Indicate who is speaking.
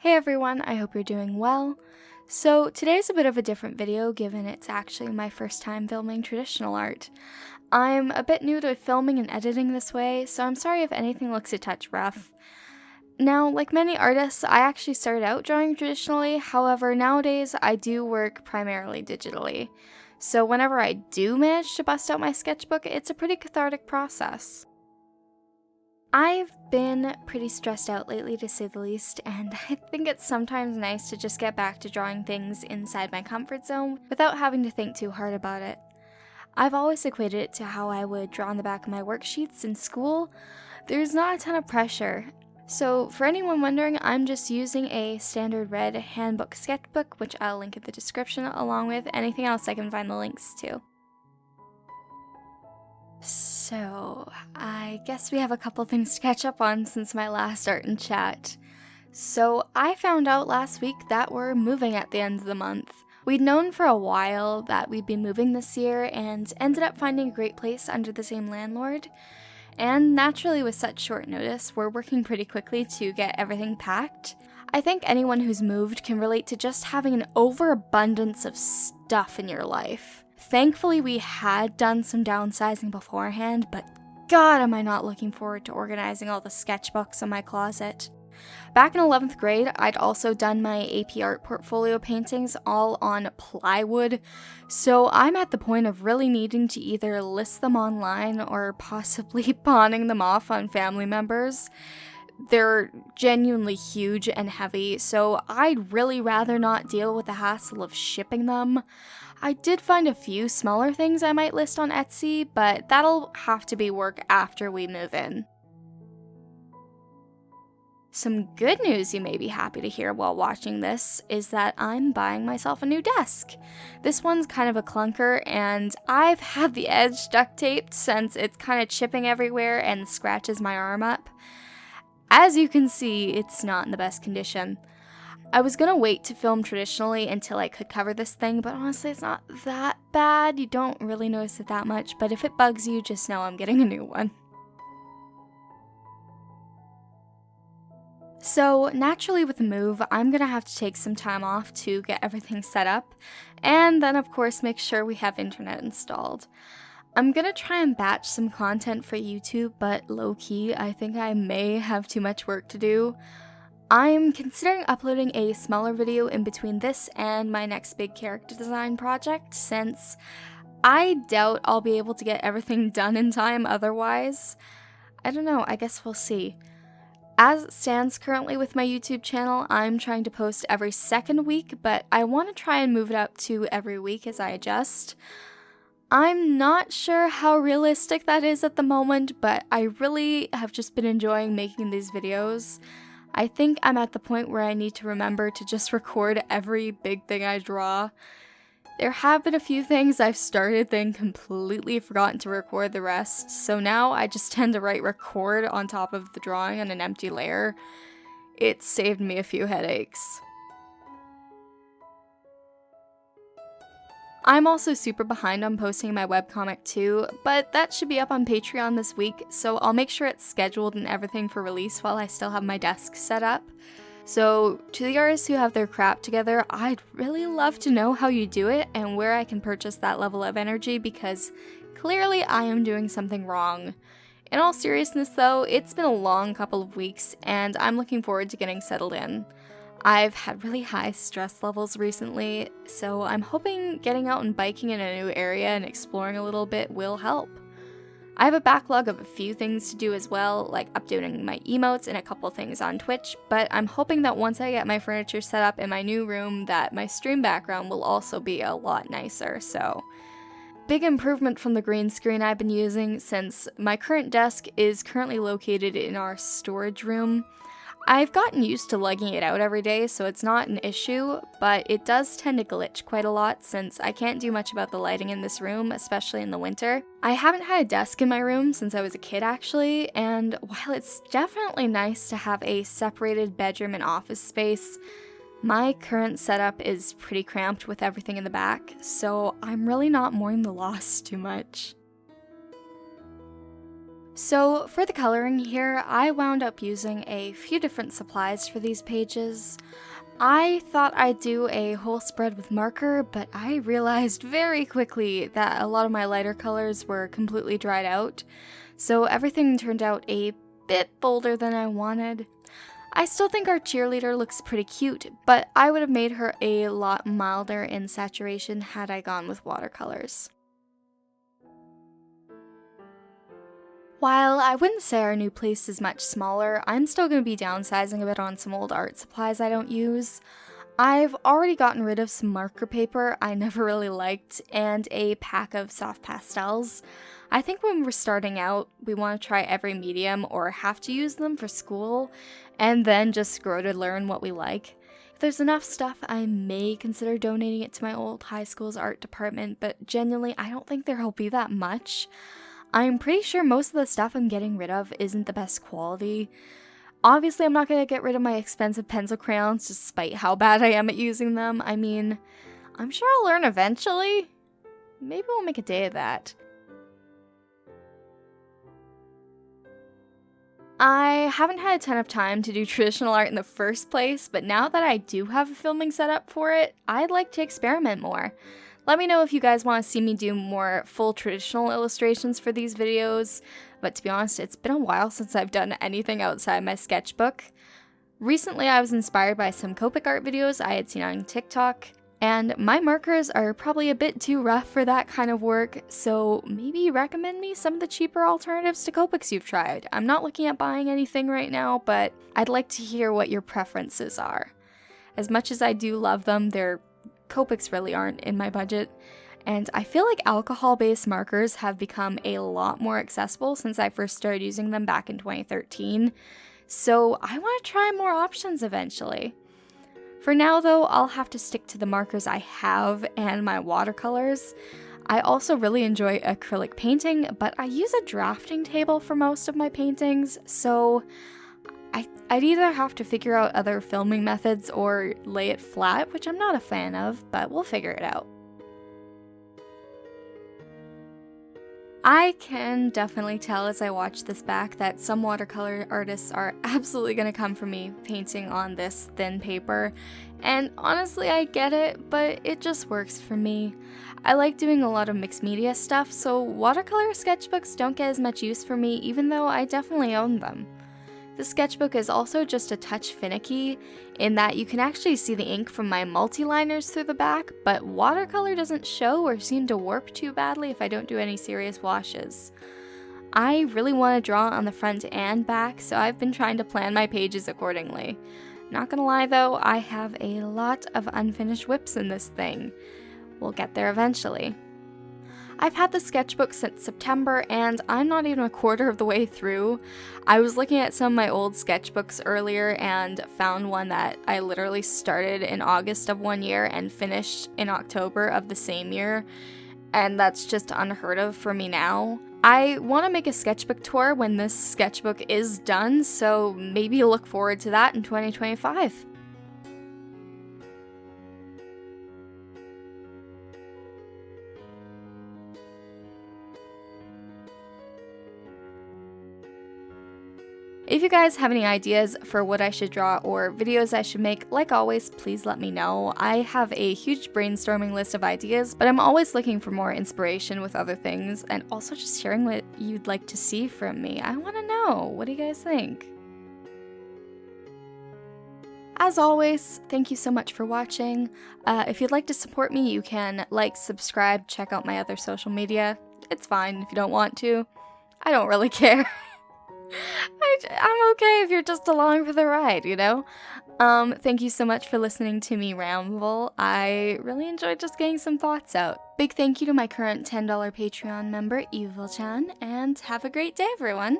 Speaker 1: Hey everyone, I hope you're doing well. So today's a bit of a different video given it's actually my first time filming traditional art. I'm a bit new to filming and editing this way, so I'm sorry if anything looks a touch rough. Now, like many artists, I actually started out drawing traditionally, however nowadays I do work primarily digitally. So whenever I do manage to bust out my sketchbook, it's a pretty cathartic process. I've been pretty stressed out lately, to say the least, and I think it's sometimes nice to just get back to drawing things inside my comfort zone without having to think too hard about it. I've always equated it to how I would draw on the back of my worksheets in school. There's not a ton of pressure. So for anyone wondering, I'm just using a standard red Handbook sketchbook, which I'll link in the description, along with anything else I can find the links to. So, I guess we have a couple things to catch up on since my last art and chat. So, I found out last week that we're moving at the end of the month. We'd known for a while that we'd be moving this year and ended up finding a great place under the same landlord. And naturally, with such short notice, we're working pretty quickly to get everything packed. I think anyone who's moved can relate to just having an overabundance of stuff in your life. Thankfully, we had done some downsizing beforehand, but God, am I not looking forward to organizing all the sketchbooks in my closet. Back in 11th grade, I'd also done my AP Art portfolio paintings all on plywood, so I'm at the point of really needing to either list them online or possibly pawning them off on family members. They're genuinely huge and heavy, so I'd really rather not deal with the hassle of shipping them. I did find a few smaller things I might list on Etsy, but that'll have to be work after we move in. Some good news you may be happy to hear while watching this is that I'm buying myself a new desk. This one's kind of a clunker, and I've had the edge duct taped since it's kind of chipping everywhere and scratches my arm up. As you can see, it's not in the best condition. I was gonna wait to film traditionally until I could cover this thing, but honestly it's not that bad. You don't really notice it that much, but if it bugs you, just know I'm getting a new one. So naturally with the move, I'm gonna have to take some time off to get everything set up, and then of course make sure we have internet installed. I'm gonna try and batch some content for YouTube, but low-key, I think I may have too much work to do. I'm considering uploading a smaller video in between this and my next big character design project, since I doubt I'll be able to get everything done in time otherwise. I don't know, I guess we'll see. As it stands currently with my YouTube channel, I'm trying to post every second week, but I want to try and move it up to every week as I adjust. I'm not sure how realistic that is at the moment, but I really have just been enjoying making these videos. I think I'm at the point where I need to remember to just record every big thing I draw. There have been a few things I've started then completely forgotten to record the rest, so now I just tend to write record on top of the drawing on an empty layer. It's saved me a few headaches. I'm also super behind on posting my webcomic too, but that should be up on Patreon this week, so I'll make sure it's scheduled and everything for release while I still have my desk set up. So, to the artists who have their crap together, I'd really love to know how you do it and where I can purchase that level of energy, because clearly I am doing something wrong. In all seriousness though, it's been a long couple of weeks, and I'm looking forward to getting settled in. I've had really high stress levels recently, so I'm hoping getting out and biking in a new area and exploring a little bit will help. I have a backlog of a few things to do as well, like updating my emotes and a couple things on Twitch, but I'm hoping that once I get my furniture set up in my new room that my stream background will also be a lot nicer, so. Big improvement from the green screen I've been using, since my current desk is currently located in our storage room. I've gotten used to lugging it out every day, so it's not an issue, but it does tend to glitch quite a lot since I can't do much about the lighting in this room, especially in the winter. I haven't had a desk in my room since I was a kid actually, and while it's definitely nice to have a separated bedroom and office space, my current setup is pretty cramped with everything in the back, so I'm really not mourning the loss too much. So for the coloring here, I wound up using a few different supplies for these pages. I thought I'd do a whole spread with marker, but I realized very quickly that a lot of my lighter colors were completely dried out, so everything turned out a bit bolder than I wanted. I still think our cheerleader looks pretty cute, but I would have made her a lot milder in saturation had I gone with watercolors. While I wouldn't say our new place is much smaller, I'm still going to be downsizing a bit on some old art supplies I don't use. I've already gotten rid of some marker paper I never really liked, and a pack of soft pastels. I think when we're starting out, we want to try every medium or have to use them for school, and then just grow to learn what we like. If there's enough stuff, I may consider donating it to my old high school's art department, but genuinely, I don't think there'll be that much. I'm pretty sure most of the stuff I'm getting rid of isn't the best quality. Obviously, I'm not going to get rid of my expensive pencil crayons despite how bad I am at using them. I mean, I'm sure I'll learn eventually. Maybe we'll make a day of that. I haven't had a ton of time to do traditional art in the first place, but now that I do have a filming setup for it, I'd like to experiment more. Let me know if you guys want to see me do more full traditional illustrations for these videos, but to be honest, it's been a while since I've done anything outside my sketchbook. Recently, I was inspired by some Copic art videos I had seen on TikTok, and my markers are probably a bit too rough for that kind of work, so maybe recommend me some of the cheaper alternatives to Copics you've tried. I'm not looking at buying anything right now, but I'd like to hear what your preferences are. As much as I do love them, Copics really aren't in my budget, and I feel like alcohol-based markers have become a lot more accessible since I first started using them back in 2013, so I want to try more options eventually. For now though, I'll have to stick to the markers I have and my watercolors. I also really enjoy acrylic painting, but I use a drafting table for most of my paintings, so I'd either have to figure out other filming methods or lay it flat, which I'm not a fan of, but we'll figure it out. I can definitely tell as I watch this back that some watercolor artists are absolutely going to come for me painting on this thin paper, and honestly I get it, but it just works for me. I like doing a lot of mixed media stuff, so watercolor sketchbooks don't get as much use for me even though I definitely own them. The sketchbook is also just a touch finicky in that you can actually see the ink from my multiliners through the back, but watercolor doesn't show or seem to warp too badly if I don't do any serious washes. I really want to draw on the front and back, so I've been trying to plan my pages accordingly. Not gonna lie though, I have a lot of unfinished whips in this thing. We'll get there eventually. I've had the sketchbook since September, and I'm not even a quarter of the way through. I was looking at some of my old sketchbooks earlier and found one that I literally started in August of one year and finished in October of the same year, and that's just unheard of for me now. I want to make a sketchbook tour when this sketchbook is done, so maybe look forward to that in 2025. If you guys have any ideas for what I should draw or videos I should make, like always, please let me know. I have a huge brainstorming list of ideas, but I'm always looking for more inspiration with other things, and also just sharing what you'd like to see from me. I want to know. What do you guys think? As always, thank you so much for watching. If you'd like to support me, you can like, subscribe, check out my other social media. It's fine if you don't want to. I don't really care. I'm okay if you're just along for the ride, you know? Thank you so much for listening to me ramble. I really enjoyed just getting some thoughts out. Big thank you to my current $10 Patreon member, Evil-chan, and have a great day, everyone!